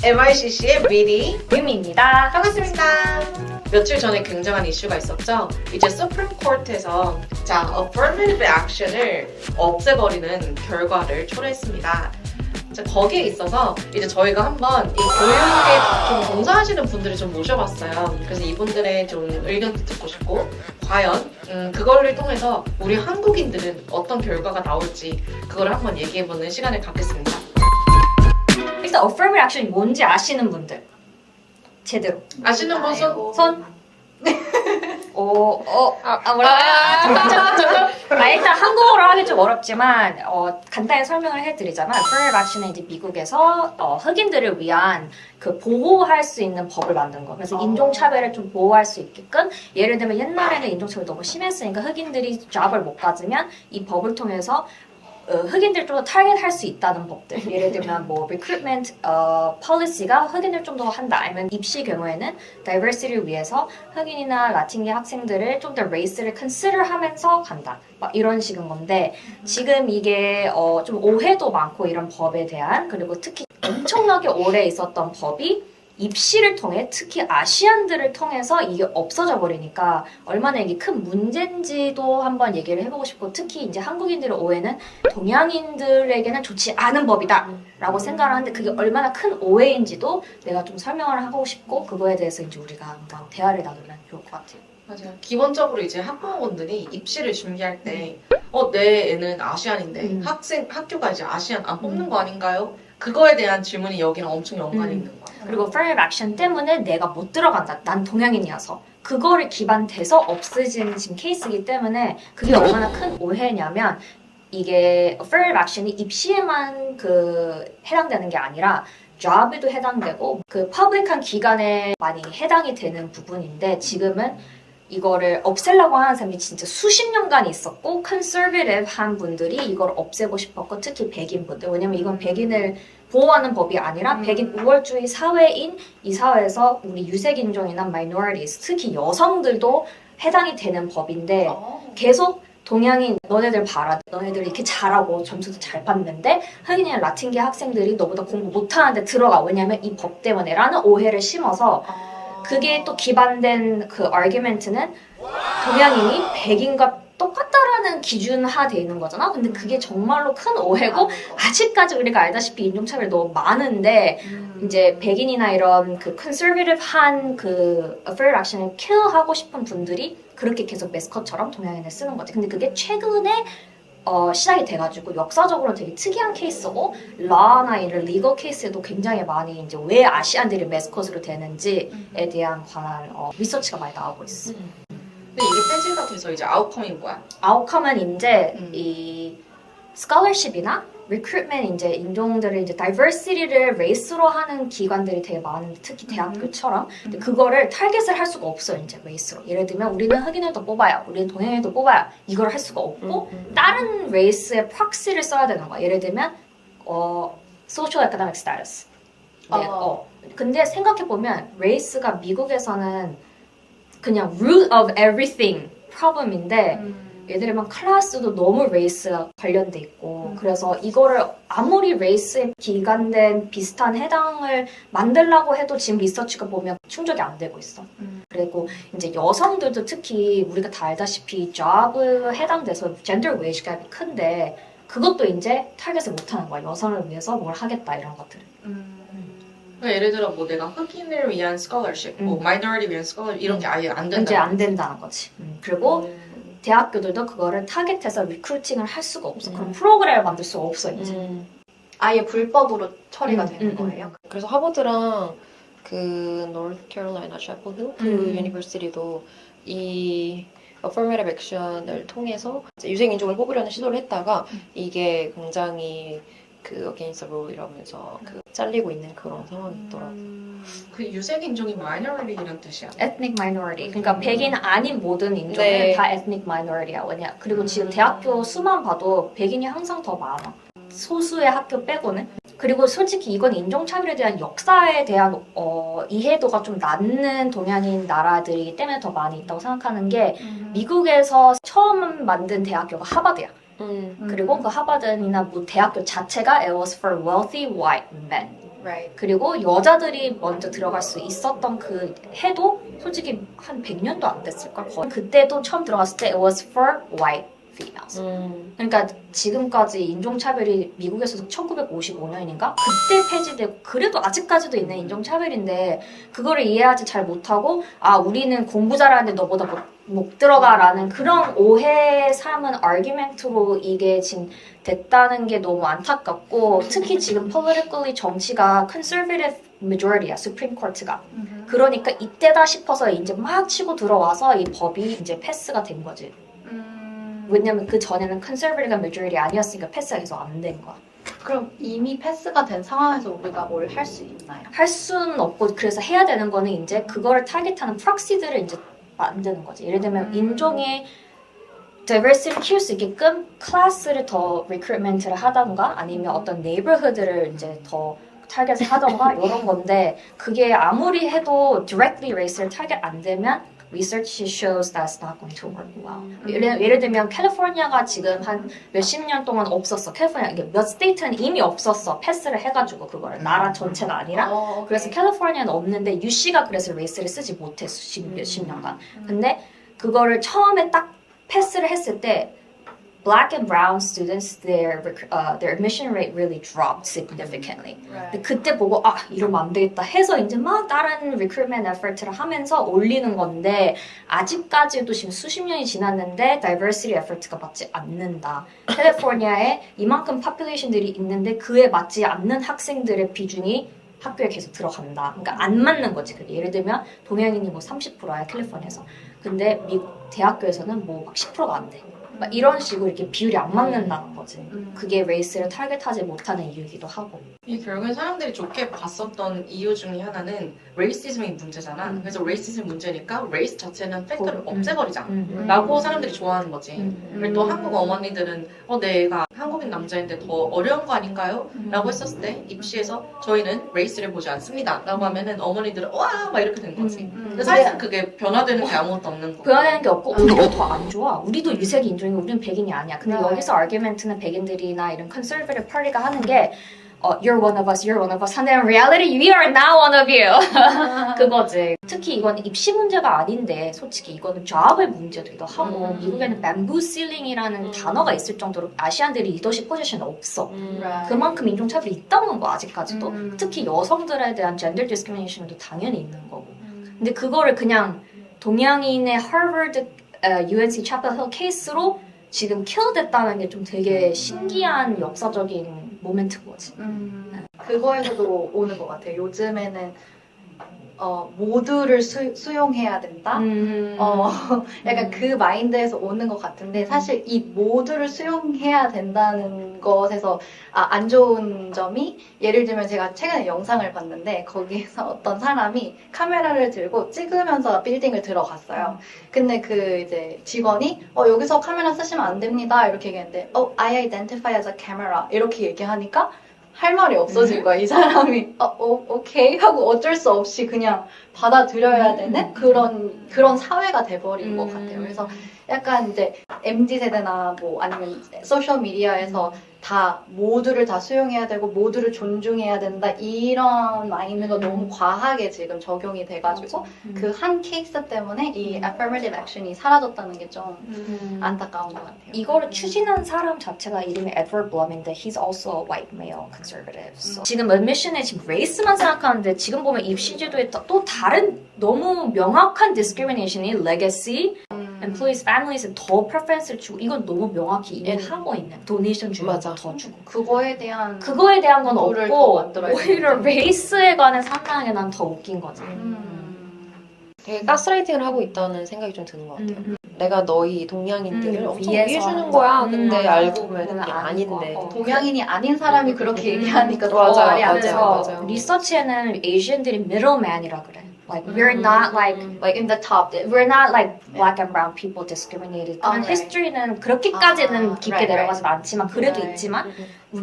MICC의 미리 림입니다. 반갑습니다. 며칠 전에 굉장한 이슈가 있었죠. 이제 수프림 코트에서 affirmative action을 없애버리는 결과를 초래했습니다. 거기에 있어서 이제 저희가 한번 이 교육에 좀 봉사하시는 분들을 좀 모셔봤어요. 그래서 이분들의 좀 의견도 듣고 싶고 과연 그거를 통해서 우리 한국인들은 어떤 결과가 나올지 그걸 한번 얘기해보는 시간을 갖겠습니다. 일단 affirmative action이 뭔지 아시는 분들 제대로 아시는 분은 손. 일단 한국어로 하기 좀 어렵지만 간단히 설명을 해드리자면 affirmative action은 이제 미국에서 흑인들을 위한 그 보호할 수 있는 법을 만든 거. 그래서 인종차별을 좀 보호할 수 있게끔 예를 들면 옛날에는 인종차별이 너무 심했으니까 흑인들이 잡을 못 가지면 이 법을 통해서 흑인들 좀 더 타겟할 수 있다는 법들. 예를 들면 뭐 recruitment policy가 흑인을 좀 더 한다. 아니면 입시 경우에는 diversity를 위해서 흑인이나 라틴계 학생들을 좀 더 race를 consider하면서 간다. 막 이런 식인 건데 지금 이게 좀 오해도 많고 이런 법에 대한 그리고 특히 엄청나게 오래 있었던 법이 입시를 통해 특히 아시안들을 통해서 이게 없어져 버리니까 얼마나 이게 큰 문제인지도 한번 얘기를 해보고 싶고 특히 이제 한국인들의 오해는 동양인들에게는 좋지 않은 법이다 라고 생각을 하는데 그게 얼마나 큰 오해인지도 내가 좀 설명을 하고 싶고 그거에 대해서 이제 우리가 한번 대화를 나누면 좋을 것 같아요. 맞아요. 기본적으로 이제 학부모분들이 입시를 준비할 때 내 애는 아시안인데 학교가 이제 아시안 안 뽑는 거 아닌가요? 그거에 대한 질문이 여기는 엄청 연관이 있는 거예요. 그리고 affirmative action 때문에 내가 못 들어간다. 난 동양인이어서. 그거를 기반돼서 없어진 지금 케이스이기 때문에 그게 얼마나 큰 오해냐면 이게 affirmative action이 입시에만 해당되는 게 아니라 job에도 해당되고 그 퍼블릭한 기관에 많이 해당이 되는 부분인데 지금은 이거를 없애려고 하는 사람이 진짜 수십 년간 있었고 컨서베티브한 분들이 이걸 없애고 싶었고 특히 백인 분들 왜냐면 이건 백인을 보호하는 법이 아니라 백인 우월주의 사회인 이 사회에서 우리 유색인종이나 minorities 특히 여성들도 해당이 되는 법인데 계속 동양인 너네들 봐라 너네들 이렇게 잘하고 점수도 잘 받는데 흑인이나 라틴계 학생들이 너보다 공부 못하는데 들어가 왜냐면 이 법 때문에 라는 오해를 심어서 그게 또 기반된 그 아규멘트는 동양인이 백인과 똑같다라는 기준화돼 있는 거잖아. 근데 그게 정말로 큰 오해고 아직까지 우리가 알다시피 인종차별이 너무 많은데 이제 백인이나 이런 그 컨서베티브한 그 affirmative action을 킬하고 싶은 분들이 그렇게 계속 매스컷처럼 동양인을 쓰는 거지. 근데 그게 최근에 시작이 돼가지고 역사적으로 되게 특이한 케이스고 라나 이런 리거 케이스에도 굉장히 많이 이제 왜 아시안들이 매스컷으로 되는지에 대한 관한 리서치가 많이 나오고 있어. 근데 이게 폐지가 돼서 이제 아웃컴이 뭐야? 아웃컴은 이제 이 스콜러십이나 리크루트먼 이제 인종들을 이제 다이버시티를 레이스로 하는 기관들이 되게 많은데 특히 대학교처럼 근데 그거를 타겟을 할 수가 없어요 이제 레이스로 예를 들면 우리는 흑인을도 뽑아요 우리는 동양인도 뽑아요 이걸 할 수가 없고 다른 레이스의 프록시를 써야 되는 거야 예를 들면 social economic status 네, 근데 생각해보면 레이스가 미국에서는 그냥 root of everything problem인데 예를 들면 클래스도 너무 레이스와 관련돼 있고 그래서 이거를 아무리 레이스에 기관된 비슷한 해당을 만들려고 해도 지금 리서치가 보면 충족이 안 되고 있어. 그리고 이제 여성들도 특히 우리가 다 알다시피 job에 해당돼서 젠더 웨이지 갭이 큰데 그것도 이제 타겟을 못하는 거야. 여성을 위해서 뭘 하겠다 이런 것들을. 그러니까 예를 들어 뭐 내가 흑인을 위한 스콜러십, 뭐 마이너리티 위한 스콜러십 이런 게 아예 안 된다. 이제 안 된다는 거지. 그리고 대학교들도 그거를 타겟해서 리크루팅을 할 수가 없어. 그럼 프로그램을 만들 수가 없어 이제. 아예 불법으로 처리가 되는 거예요. 그래서 하버드랑 그 노스캐롤라이나 셰퍼드 그 유니버시티도 이 affirmative action을 통해서 유색 인종을 뽑으려는 시도를 했다가 이게 굉장히 against the rule 이러면서 잘리고 있는 그런 상황이 있더라고요. 그 유색 인종이 minority란 뜻이야. ethnic minority. 그러니까 백인 아닌 모든 인종은 네. 다 ethnic minority야. 왜냐? 그리고 지금 대학교 수만 봐도 백인이 항상 더 많아. 소수의 학교 빼고는. 그리고 솔직히 이건 인종차별에 대한 역사에 대한 이해도가 좀 낮는 동양인 나라들이기 때문에 더 많이 있다고 생각하는 게 미국에서 처음 만든 대학교가 하버드야. 그리고 그 하버드나 뭐 대학교 자체가 it was for wealthy white men. Right. 그리고 여자들이 먼저 들어갈 수 있었던 그 해도 솔직히 한 100년도 안 됐을걸 거의. 그때도 처음 들어갔을 때 it was for white females. 그러니까 지금까지 인종차별이 미국에서도 1955년인가? 그때 폐지되고 그래도 아직까지도 있는 인종차별인데 그거를 이해하지 잘 못하고 아 우리는 공부 잘하는데 너보다 못 들어가라는 그런 오해 삼은 아규멘트로 이게 지금 됐다는 게 너무 안타깝고 특히 지금 politically 정치가 conservative majority야 Supreme Court가 그러니까 이때다 싶어서 이제 막 치고 들어와서 이 법이 이제 패스가 된 거지. 왜냐면 그 전에는 컨servative majority 아니었으니까 패스가 계속 안 된 거야. 그럼 이미 패스가 된 상황에서 우리가 뭘 할 수 있나요? 할 수는 없고 그래서 해야 되는 거는 이제 그거를 타겟하는 프록시들을 이제 만드는 거지. 예를 들면 인종의 diversity를 키울 수 있게끔 클래스를 더 리크루트먼트를 하던가 아니면 어떤 네이버후드를 이제 더 타겟을 하던가 이런 건데 그게 아무리 해도 directly race를 타겟 안 되면 research shows that's not going to work well. 예를 들면 캘리포니아가 지금 한 몇십 년 동안 없었어. 캘리포니아 이게 몇 스테이트는 이미 없었어. 패스를 해가지고 그거를 나라 전체가 아니라. 그래서 캘리포니아는 없는데 UC가 그래서 레이스를 쓰지 못했어. 몇십 년간. 근데 그거를 처음에 딱 패스를 했을 때 Black and brown students, their admission rate really dropped significantly. 근데 그때 보고 아 이러면 안 되겠다 해서 이제 막 다른 recruitment effort를 하면서 올리는 건데 아직까지도 지금 수십 년이 지났는데 diversity effort가 맞지 않는다. 캘리포니아에 이만큼 population들이 있는데 그에 맞지 않는 학생들의 비중이 학교에 계속 들어간다. 그러니까 안 맞는 거지. 예를 들면 동양인이 뭐 30%야 캘리포니아에서. 근데 미국 대학교에서는 뭐 막 10%가 안 돼. 막 이런 식으로 이렇게 비율이 안 맞는다는 거지. 그게 레이스를 타겟하지 못하는 이유이기도 하고. 이 결국엔 사람들이 좋게 봤었던 이유 중에 하나는 레이시즘이 문제잖아. 그래서 레이시즘 문제니까 레이스 자체는 팩터를 없애버리자 라고 사람들이 좋아하는 거지. 그리고 또 한국 어머니들은 내 애가 한국인 남자인데 더 어려운 거 아닌가요? 라고 했었을 때 입시에서 저희는 레이스를 보지 않습니다 라고 하면은 어머니들은 와! 막 이렇게 된 거지. 근데 사실은 그게 변화되는 게 아무것도 없는 거고. 변화되는 게 없고 우리도 더 안 좋아. 우리도 유색 인종이고 우리는 백인이 아니야. 근데 네. 여기서 아규멘트는 백인들이나 이런 컨servative 파티가 하는 게 you're one of us, you're one of us 하는데 in reality we are not one of you. 그거지. 특히 이건 입시 문제가 아닌데 솔직히 이거는 잡의 문제기도 하고 미국에는 bamboo ceiling이라는 단어가 있을 정도로 아시안들이 리더십 포지션이 없어. 그만큼 인종차별이 있다는 거 아직까지도. 특히 여성들에 대한 젠더 디스크리미네이션도 당연히 있는 거고. 근데 그거를 그냥 동양인의 하버드 UNC 차펠 힐 케이스로 지금 킬됐다는 게 좀 되게 신기한 역사적인 모멘트인 거지. 그거에서도 오는 것 같아요. 요즘에는 모두를 수용해야 된다. 약간 그 마인드에서 오는 것 같은데 사실 이 모두를 수용해야 된다는 것에서 안 좋은 점이 예를 들면 제가 최근에 영상을 봤는데 거기에서 어떤 사람이 카메라를 들고 찍으면서 빌딩을 들어갔어요. 근데 그 이제 직원이 여기서 카메라 쓰시면 안 됩니다 이렇게 얘기했는데 I identify as a camera 이렇게 얘기하니까 할 말이 없어진 거야. 이 사람이 오케이 하고 어쩔 수 없이 그냥 받아들여야 되는 그런 사회가 돼버린 것 같아요. 그래서 약간 이제 MZ 세대나 뭐 아니면 소셜 미디어에서 다 모두를 다 수용해야 되고 모두를 존중해야 된다 이런 마인드가 너무 과하게 지금 적용이 돼가지고 그 한 케이스 때문에 이 affirmative action이 사라졌다는 게 좀 안타까운 것 같아요. 이거를 추진한 사람 자체가 이름이 에드워드 블럼인데 he's also a white male conservative. So 지금 admission에 지금 레이스만 생각하는데 지금 보면 입시제도에 또 다른 너무 명확한 discrimination이 legacy, employees, families에 더 preference를 주고 이건 너무 명확히 이미 하고 있는 donation 주고 맞아. 더 주고 그거에 대한 건 룰을 더 없고 만들어야 오히려 레이스에 관해 상당하게 난 더 웃긴 거지. 되게 가스라이팅을 하고 있다는 생각이 좀 드는 것 같아요. 내가 너희 동양인들을 엄청 위해서 위해주는 거야. 근데 맞아. 알고 보면 그건 그게 아닌 아닌데. 거. 동양인이 아닌 사람이 그렇게 얘기하니까 더 맞아요, 말이 안 맞아요, 되는 맞아요. 거죠. 리서치에는 Asian들이 middleman이라 그래. Like we're not like in the top. we're not like black and brown people discriminated. 그런 right. history는 그렇게까지는 아, 깊게 right, 내려가진 않지만 그래도 Right. 있지만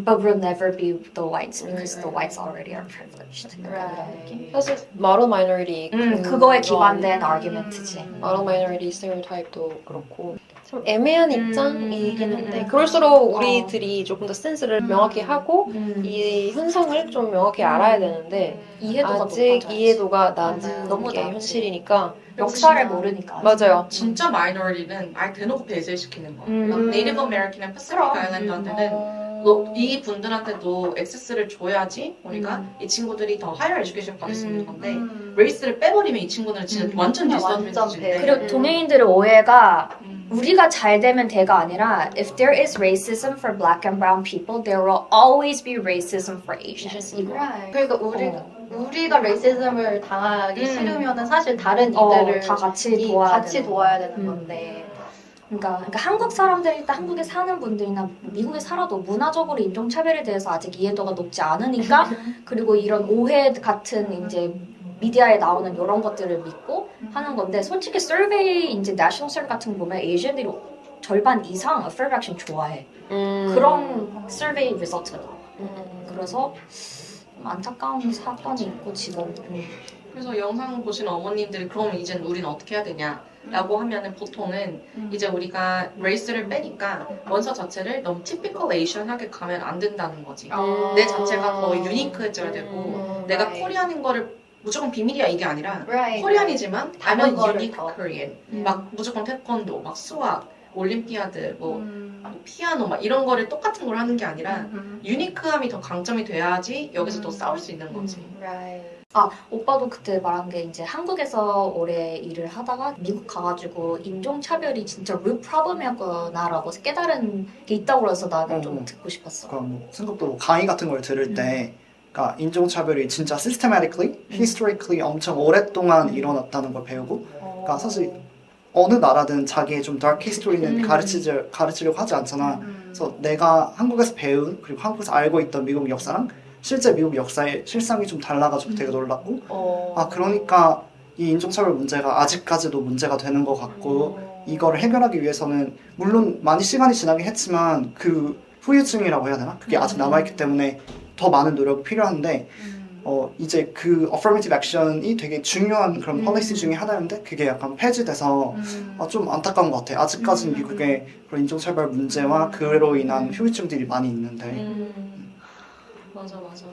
but we'll never be the whites because the whites already are privileged. 이런 느낌. 사실 마로 마이너리티 그거에 기반된 argument지. 마로 마이너리티 스테레오타입도 그렇고 좀 애매한 입장이긴 한데 그럴수록 우리들이 조금 더 센스를 명확히 하고 이 현상을 좀 명확히 알아야 되는데 이해도가 아직 높아져야지. 이해도가 맞아요. 낮은 너무 게 낮지. 현실이니까 역사를 모르니까. 맞아요. 진짜 마이너리티는 아예 대놓고 배제시키는 거야. 음. 막 네이티브 아메리칸이나 패시픽 그럼. 아일랜드한테는 이 분들한테도 액세스를 줘야지 우리가 이 친구들이 더 하이어 에듀케이션 받을 수 있는 건데 레이스를 빼버리면 이 친구들은 진짜 완전 완전 디스어드밴티지인데 그리고 동양인들의 오해가 우리가 잘 되면 돼가 아니라 if there is racism for black and brown people, there will always be racism for Asians. 이거. Right. 그러니까 우리가 레이시즘을 당하기 싫으면은 사실 다른 어, 이들을 다 같이 도와야 같이 되는 도와야 되는 음. 건데. 그러니까 한국 사람들이 일단 한국에 사는 분들이나 미국에 살아도 문화적으로 인종차별에 대해서 아직 이해도가 높지 않으니까 그리고 이런 오해 같은 이제 미디어에 나오는 이런 것들을 믿고 하는 건데 솔직히 서베이 이제 내셔널 서베이 같은 거 보면 에이전들이 절반 이상 affirmative action 좋아해. 그런 서베이 리서트가. 그래서 좀 안타까운 사건이 있고 지금 그래서 영상 보시는 어머님들이 그럼 이제 우리는 어떻게 해야 되냐라고 하면은 보통은 이제 우리가 레이스를 빼니까 원서 자체를 너무 티피컬 에이션하게 가면 안 된다는 거지. 내 자체가 더 유니크해져야 되고 내가 right. 코리안인 거를 무조건 비밀이야 이게 아니라 Right. 코리안이지만 다른 다른 거를 유니크 더. 코리안 막 무조건 태권도 막 수학 올림피아드 뭐 피아노 막 이런 거를 똑같은 걸 하는 게 아니라 유니크함이 더 강점이 돼야지 여기서 또 싸울 수 있는 거지. Right. 오빠도 그때 말한 게 이제 한국에서 오래 일을 하다가 미국 가가지고 인종차별이 진짜 root problem이었구나라고 깨달은 게 있다고 그래서 나는 좀 듣고 싶었어. 그러니까 뭐 생각도 강의 같은 걸 들을 때 그러니까 인종차별이 진짜 systematically, historically 엄청 오랫동안 일어났다는 걸 배우고 그러니까 사실 어느 나라든 자기의 좀 dark history는 가르치려고 하지 않잖아. 그래서 내가 한국에서 배운 그리고 한국에서 알고 있던 미국 역사랑 실제 미국 역사의 실상이 좀 달라가지고 되게 놀랐고 그러니까 이 인종차별 문제가 아직까지도 문제가 되는 것 같고 이거를 해결하기 위해서는 물론 많이 시간이 지나긴 했지만 그 후유증이라고 해야 되나? 그게 아직 남아있기 때문에 더 많은 노력이 필요한데 이제 그 affirmative action이 되게 중요한 그런 policy 중에 하나였는데 그게 약간 폐지돼서 좀 안타까운 것 같아. 아직까지는 미국에 그런 인종차별 문제와 그로 인한 후유증들이 많이 있는데 맞아 맞아.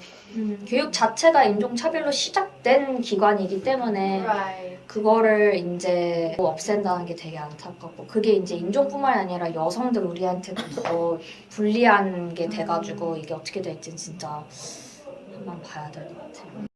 교육 자체가 인종차별로 시작된 기관이기 때문에 Right. 그거를 이제 없앤다는 게 되게 안타깝고 그게 이제 인종뿐만이 아니라 여성들 우리한테 더 불리한 게 돼가지고 이게 어떻게 될지 진짜 한번 봐야 될 것 같아요.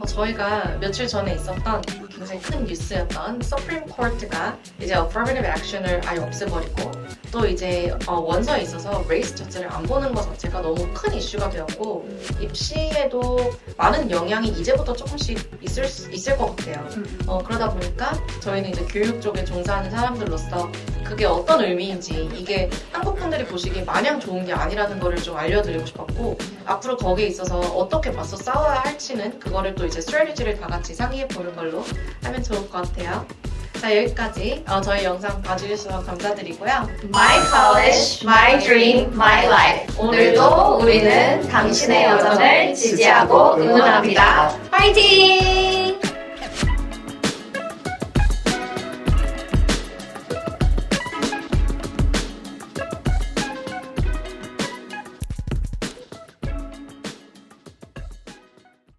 저희가 며칠 전에 있었던 굉장히 큰 뉴스였던 Supreme Court가 이제 affirmative action을 아예 없애버리고 또 이제 원서에 있어서 레이스 자체를 안 보는 것 자체가 너무 큰 이슈가 되었고 입시에도 많은 영향이 이제부터 조금씩 있을 것 같아요. 그러다 보니까 저희는 이제 교육 쪽에 종사하는 사람들로서 그게 어떤 의미인지 이게 한국 분들이 보시기에 마냥 좋은 게 아니라는 거를 좀 알려드리고 싶었고 앞으로 거기에 있어서 어떻게 맞서 싸워야 할지는 그거를 또 이제 스트래티지를 다 같이 상의해 보는 걸로 하면 좋을 것 같아요. 자 여기까지 저희 영상 봐주셔서 감사드리고요. My college, my dream, my life. 오늘도 우리는 당신의 여정을 지지하고 응원합니다. 화이팅!